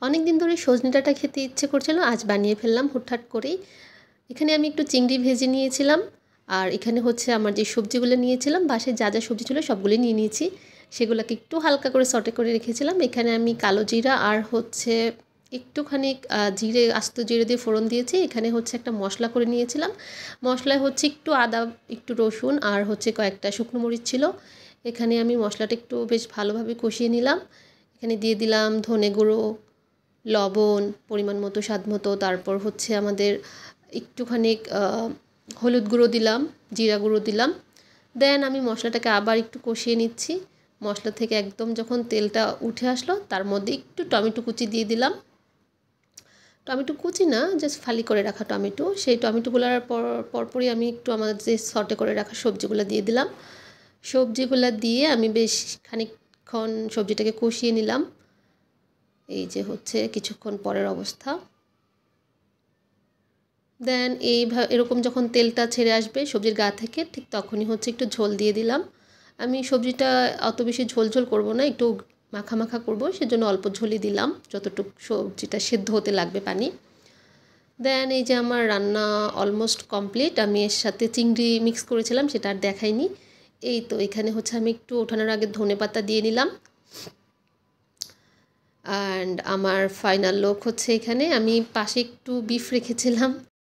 অনেক দিন ধরে সজনে ডাঁটা খেতে ইচ্ছে করছিল, আজ বানিয়ে ফেললাম হুটহাট করেই। এখানে আমি একটু চিংড়ি ভেজে নিয়েছিলাম, আর এখানে হচ্ছে আমার যে সবজিগুলো নিয়েছিলাম, বাসায় যা যা সবজি ছিল সবগুলোই নিয়ে নিয়েছি। সেগুলোকে একটু হালকা করে সটে করে রেখেছিলাম। এখানে আমি কালো জিরা আর হচ্ছে একটুখানি জিরে, আস্ত জিরে দিয়ে ফোড়ন দিয়েছি। এখানে হচ্ছে একটা মশলা করে নিয়েছিলাম। মশলায় হচ্ছে একটু আদা, একটু রসুন আর হচ্ছে কয়েকটা শুকনো মরিচ ছিল। এখানে আমি মশলাটা একটু বেশ ভালোভাবে কষিয়ে নিলাম। এখানে দিয়ে দিলাম ধনে গুঁড়ো, লবণ পরিমাণ মতো, স্বাদ মতো, তারপর হচ্ছে আমাদের একটুখানি হলুদ গুঁড়ো দিলাম, জিরা গুঁড়ো দিলাম। দেন আমি মশলাটাকে আবার একটু কষিয়ে নিচ্ছি। মশলা থেকে একদম যখন তেলটা উঠে আসলো, তার মধ্যে একটু টমেটো কুচি দিয়ে দিলাম। টমেটো কুচি না, জাস্ট ফালি করে রাখা টমেটো। সেই টমেটোগুলোর পরপরই আমি একটু আমাদের যে সটে করে রাখা সবজিগুলো দিয়ে দিলাম। সবজিগুলো দিয়ে আমি বেশ খানিকক্ষণ সবজিটাকে কষিয়ে নিলাম। এই যে হচ্ছে কিছুক্ষণ পরের অবস্থা। দেন এরকম যখন তেলটা ছেড়ে আসবে সবজির গা থেকে, ঠিক তখনই হচ্ছে একটু ঝোল দিয়ে দিলাম। আমি সবজিটা অত বেশি ঝোল ঝোল করবো না, একটু মাখা মাখা করবো, সেজন্য অল্প ঝোলই দিলাম, যতটুকু সবজিটা সেদ্ধ হতে লাগবে পানি। দেন এই যে আমার রান্না অলমোস্ট কমপ্লিট। আমি এর সাথে চিংড়ি মিক্স করেছিলাম, সেটা আর দেখাইনি। এই তো এখানে হচ্ছে আমি একটু ওঠানোর আগে ধনেপাতা দিয়ে নিলাম। অ্যান্ড আমার ফাইনাল লুক হচ্ছে, এখানে আমি পাশে একটু বিফ রেখেছিলাম।